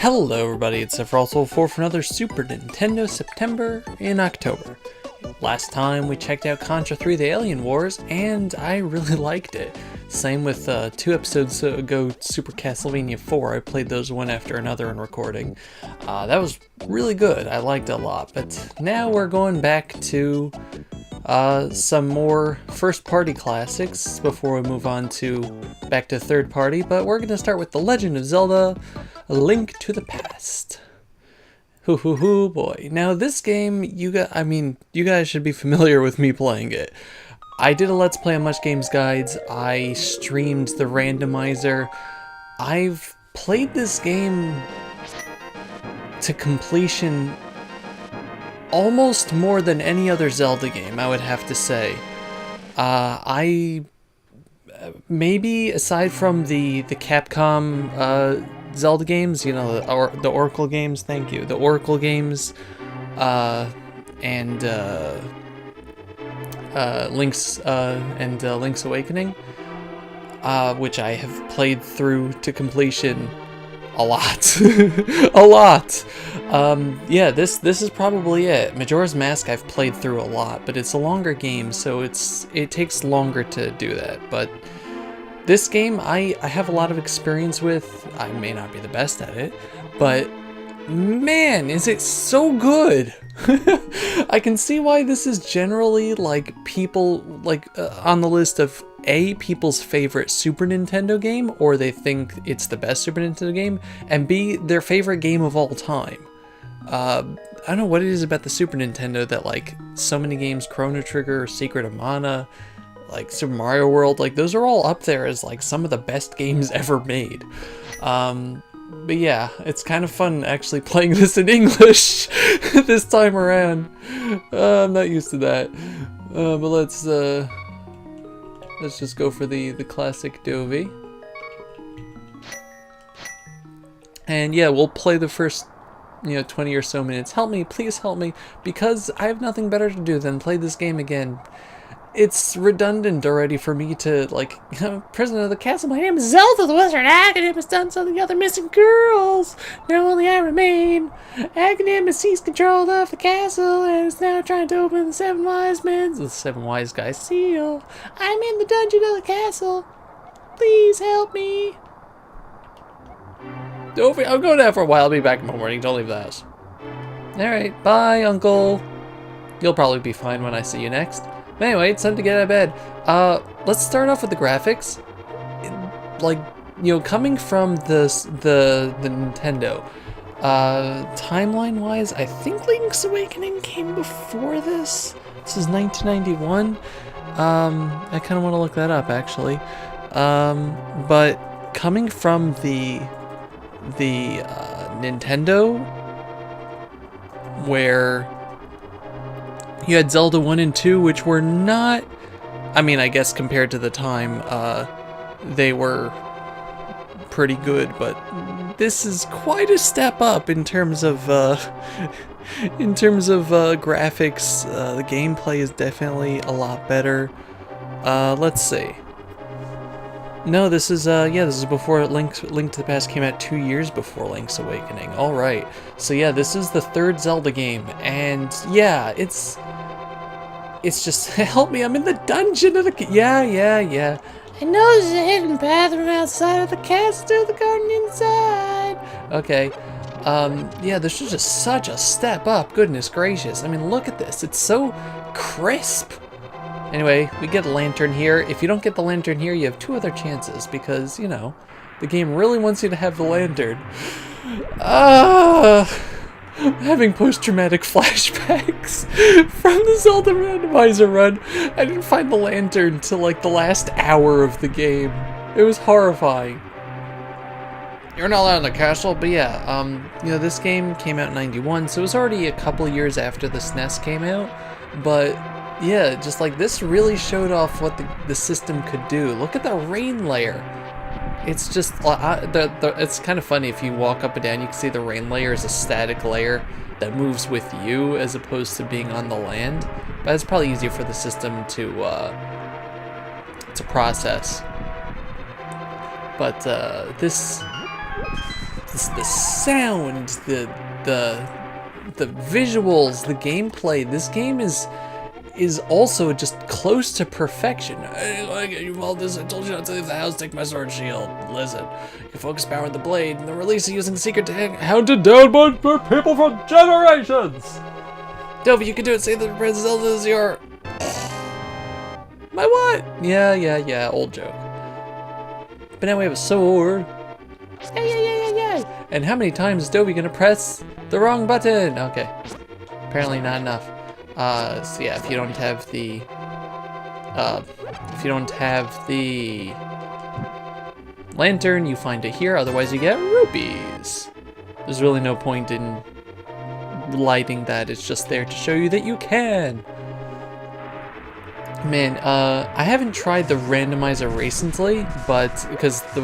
Hello everybody, it's Sephiroth4 for another Super Nintendo September in October. Last time we checked out Contra 3 The Alien Wars, and I really liked it. Same with 2 episodes ago, Super Castlevania 4, I played those one after another in recording. That was really good, I liked it a lot, but now we're going back to some more first-party classics before we move on to back to third-party, but we're going to start with The Legend of Zelda: A Link to the Past. Hoo boy. Now this game, you guys should be familiar with me playing it. I did a Let's Play on Much Games Guides, I streamed the randomizer. I've played this game to completion almost more than any other Zelda game, I would have to say. Maybe aside from the Capcom Zelda games, you know, the Oracle games, thank you, the Oracle games, and Link's Awakening, which I have played through to completion a lot. A lot. Yeah, this is probably it. Majora's Mask I've played through a lot, but it's a longer game, so it takes longer to do that. But this game I have a lot of experience with. I may not be the best at it, but man, is it so good. I can see why this is generally like people on the list of A, people's favorite Super Nintendo game, or they think it's the best Super Nintendo game, and B, their favorite game of all time. I don't know what it is about the Super Nintendo that like so many games, Chrono Trigger, Secret of Mana, like Super Mario World, like those are all up there as like some of the best games ever made. But yeah, it's kind of fun actually playing this in English this time around. I'm not used to that. But let's just go for the classic Dovey. And yeah, we'll play the first 20 or so minutes. Help me, please help me, because I have nothing better to do than play this game again. It's redundant already for me to, like, prisoner of the castle, my name is Zelda, the wizard. Aghanim has done so the other missing girls. Now only I remain. Aghanim has seized control of the castle and is now trying to open the Seven Wise Guys seal. I'm in the dungeon of the castle. Please help me. I'm going out for a while. I'll be back in the morning. Don't leave the house. Alright, bye, Uncle. You'll probably be fine when I see you next. But anyway, it's time to get out of bed. Let's start off with the graphics. Like, coming from the Nintendo, timeline-wise, I think Link's Awakening came before this. This is 1991. I kind of want to look that up, actually. But coming from the Nintendo, where you had Zelda 1 and 2, which were not, I mean, I guess compared to the time, they were pretty good, but this is quite a step up in terms of, graphics. The gameplay is definitely a lot better. Let's see. No, this is, this is before Link to the Past came out 2 years before Link's Awakening. Alright. So yeah, this is the third Zelda game, and yeah, it's just, help me, I'm in the dungeon of the, yeah. I know there's a hidden bathroom outside of the castle to the garden inside. Okay. Yeah, this is just such a step up, goodness gracious. I mean, look at this, it's so crisp. Anyway, we get a lantern here. If you don't get the lantern here, you have 2 other chances, because, the game really wants you to have the lantern. I'm having post-traumatic flashbacks from the Zelda randomizer run. I didn't find the lantern till like the last hour of the game. It was horrifying. You're not allowed in the castle, but yeah, this game came out in 91, so it was already a couple years after the SNES came out, but yeah, just like this really showed off what the system could do. Look at the rain layer. It's just, it's kind of funny if you walk up and down, you can see the rain layer is a static layer that moves with you as opposed to being on the land. But it's probably easier for the system to process. But this the sound, the visuals, the gameplay. This game is also just close to perfection. Hey, like, you all this, I told you not to leave the house, take my sword shield. Listen, you focus power on the blade, and the release of using the secret to hounded down by people for generations. Dovey, you can do it, say that Prince Zelda is your... My what? Yeah, old joke. But now we have a sword. Yeah. And how many times is Dovey gonna press the wrong button? Okay, apparently not enough. So yeah, if you don't have the lantern, you find it here, otherwise you get rupees. There's really no point in lighting that, it's just there to show you that you can. Man, I haven't tried the randomizer recently, but because the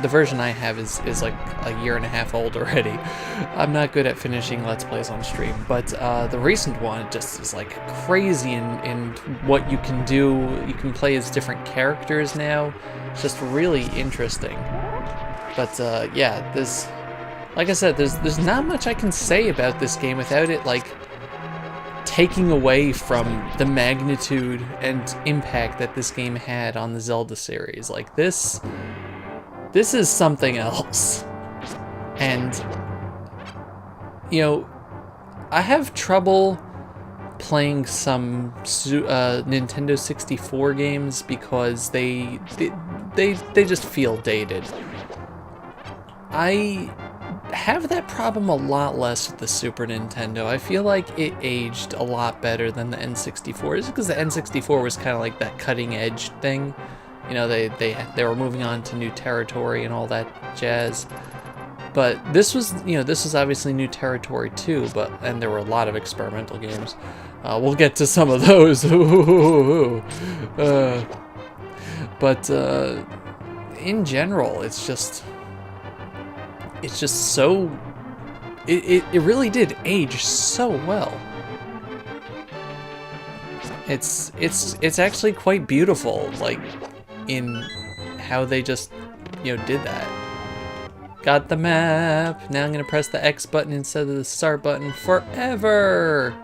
version I have is like a year and a half old already. I'm not good at finishing Let's Plays on stream, but the recent one just is like crazy in what you can do. You can play as different characters now. It's just really interesting. But yeah, like I said, there's not much I can say about this game without it like taking away from the magnitude and impact that this game had on the Zelda series. Like this is something else. And you know, I have trouble playing some Nintendo 64 games because they just feel dated. I have that problem a lot less with the Super Nintendo. I feel like it aged a lot better than the N64. It's because the N64 was kind of like that cutting edge thing. You know, they were moving on to new territory and all that jazz. But this was obviously new territory too, and there were a lot of experimental games. We'll get to some of those. But in general, it's just so, it really did age so well. It's actually quite beautiful, like, in how they just, did that. Got the map. Now I'm gonna press the X button instead of the start button forever.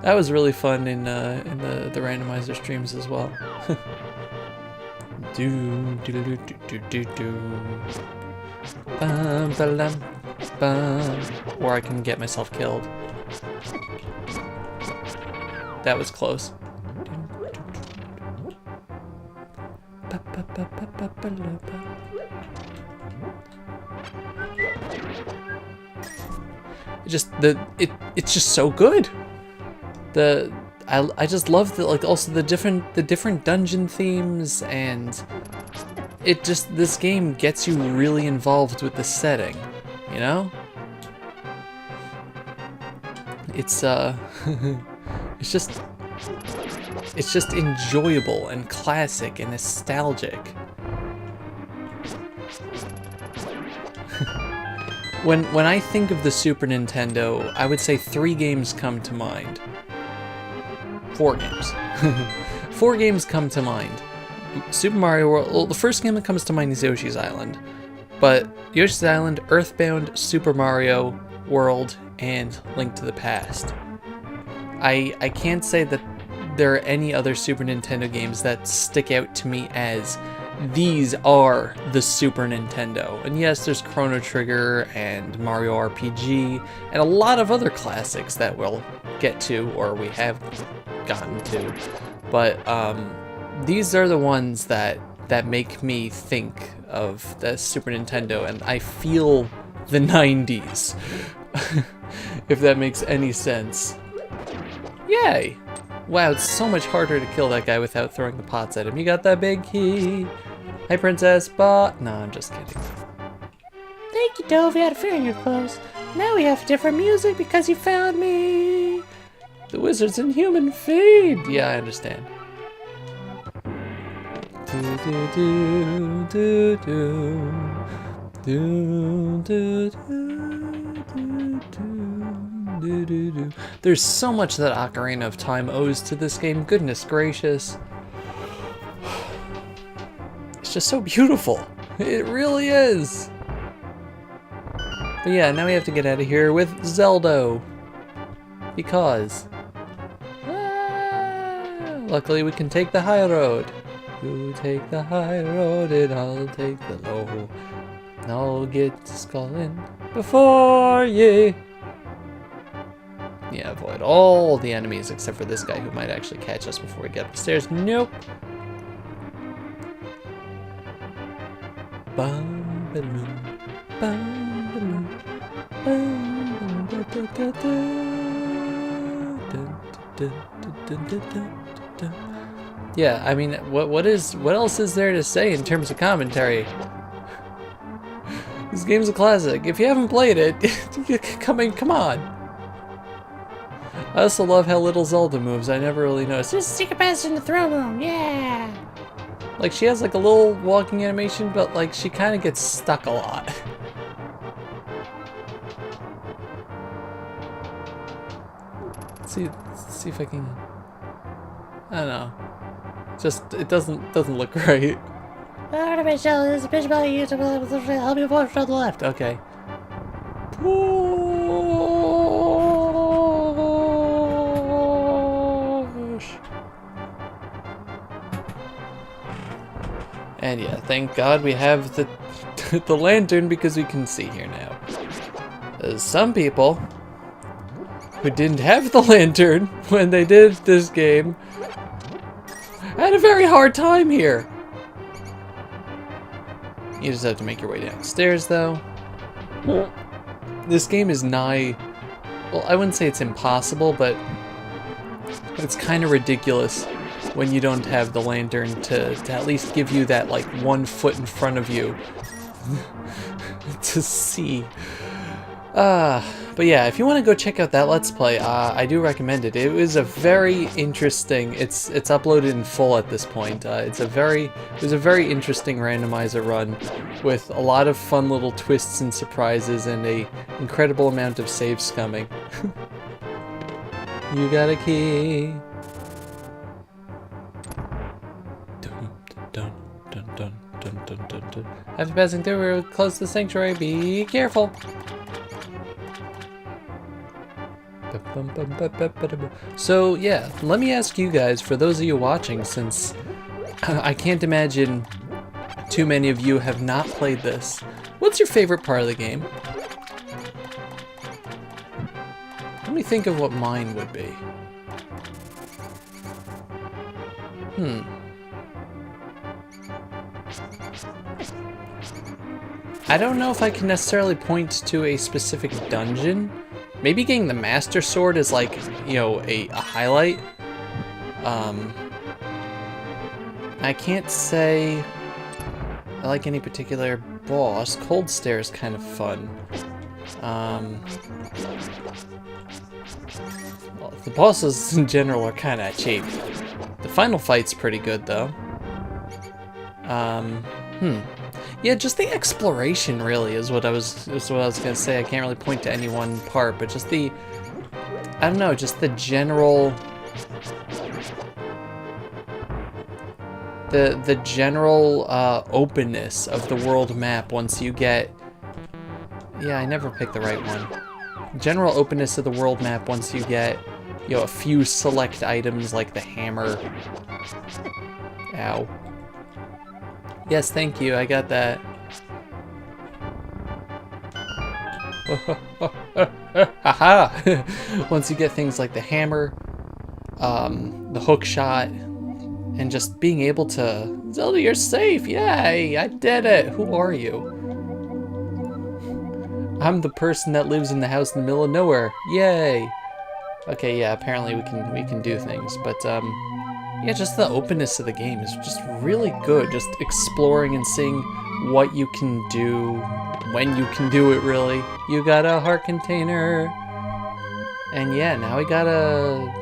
That was really fun in the randomizer streams as well. do do do do do do. Bum, ba-dum, bum. Or I can get myself killed. That was close. It's just so good. I just love the different dungeon themes, and this game gets you really involved with the setting, you know? It's it's just enjoyable and classic and nostalgic. When I think of the Super Nintendo, I would say 3 games come to mind. 4 games. 4 games come to mind. Super Mario World, well, the first game that comes to mind is Yoshi's Island. But Yoshi's Island, Earthbound, Super Mario World, and Link to the Past. I can't say that there are any other Super Nintendo games that stick out to me as these are the Super Nintendo. And yes, there's Chrono Trigger and Mario RPG and a lot of other classics that we'll get to, or we have gotten to. But these are the ones that make me think of the Super Nintendo, and I feel the 90s. If that makes any sense. Yay! Wow, it's so much harder to kill that guy without throwing the pots at him. You got that big key? Hi, Princess, but... No, I'm just kidding. Thank you, Dove. You had a fair in your clothes. Now we have different music because you found me. The wizards in human feed. Yeah, I understand. Do, do, do, do, do. Do, do, do, do, do, do, do. There's so much that Ocarina of Time owes to this game. Goodness gracious. It's just so beautiful. It really is. But yeah, now we have to get out of here with Zelda. Because... luckily we can take the high road. You take the high road and I'll take the low. And I'll get to Skullin before ye. Yeah, avoid all the enemies except for this guy who might actually catch us before we get up the stairs. Nope. Yeah, I mean, what else is there to say in terms of commentary? This game's a classic. If you haven't played it, come on. I also love how little Zelda moves. I never really noticed. There's a secret passage in the throne room. Yeah. Like she has like a little walking animation, but like she kind of gets stuck a lot. Let's see if I can. I don't know. Just it doesn't look right. Help me push to the left. Okay. And yeah, thank God we have the the lantern because we can see here now. There's some people who didn't have the lantern when they did this game had a very hard time here. You just have to make your way downstairs though. This game is nigh, well, I wouldn't say it's impossible, but it's kind of ridiculous when you don't have the lantern to at least give you that like 1 foot in front of you to see. But yeah, if you want to go check out that Let's Play, I do recommend it. It was a very interesting, it's uploaded in full at this point. It was a very interesting randomizer run with a lot of fun little twists and surprises and a incredible amount of save scumming. You got a key. Dun, dun, dun, dun, dun, dun, dun. After passing through, we're close to the sanctuary. Be careful. So yeah, let me ask you guys, for those of you watching, since I can't imagine too many of you have not played this, what's your favorite part of the game? Let me think of what mine would be. I don't know if I can necessarily point to a specific dungeon. Maybe getting the Master Sword is like, you know, a highlight. I can't say I like any particular boss. Cold Stare is kind of fun. Well, the bosses in general are kind of cheap. The final fight's pretty good though. Yeah, just the exploration really is what I was gonna say. I can't really point to any one part, but just the, I don't know, just the general, the general openness of the world map once you get, yeah, I never picked the right one. General openness of the world map once you get, you know, a few select items like the hammer. Ow. Yes, thank you, I got that. Haha! Once you get things like the hammer, the hook shot, and just being able to... Zelda, you're safe! Yay! I did it! Who are you? I'm the person that lives in the house in the middle of nowhere. Yay! Okay, yeah, apparently we can do things, but yeah, just the openness of the game is just really good. Just exploring and seeing what you can do, when you can do it, really. You got a heart container. And yeah, now we gotta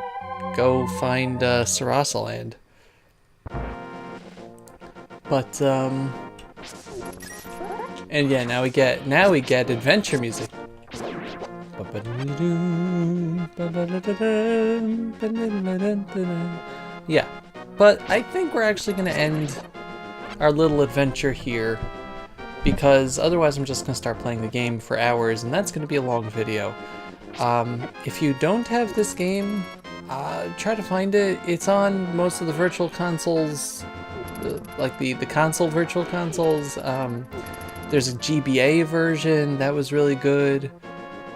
go find Sarasa Land. But, and yeah, now we get adventure music. Yeah, but I think we're actually going to end our little adventure here because otherwise I'm just going to start playing the game for hours, and that's going to be a long video. If you don't have this game, try to find it. It's on most of the virtual consoles, like the console virtual consoles. There's a GBA version that was really good.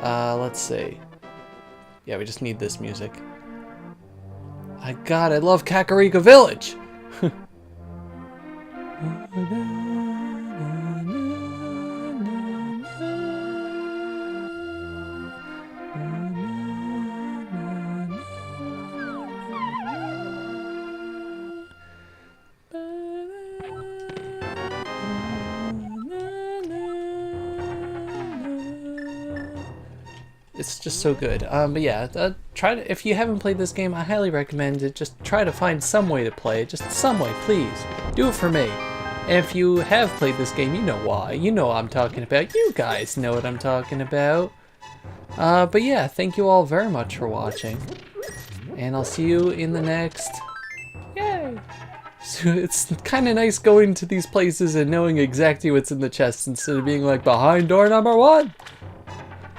Let's see. Yeah, we just need this music. God, I love Kakariko Village! It's just so good. But yeah, try to, if you haven't played this game, I highly recommend it. Just try to find some way to play it. Just some way, please. Do it for me. And if you have played this game, you know why. You know what I'm talking about. You guys know what I'm talking about. But yeah, thank you all very much for watching. And I'll see you in the next... Yay! So it's kind of nice going to these places and knowing exactly what's in the chest instead of being like, behind door number 1!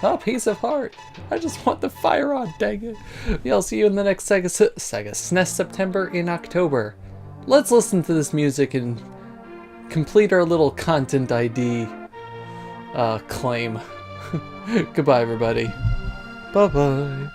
Oh, piece of heart. I just want the fire on, dang it. Yeah, I'll see you in the next SNES September in October. Let's listen to this music and complete our little content ID claim. Goodbye, everybody. Bye-bye.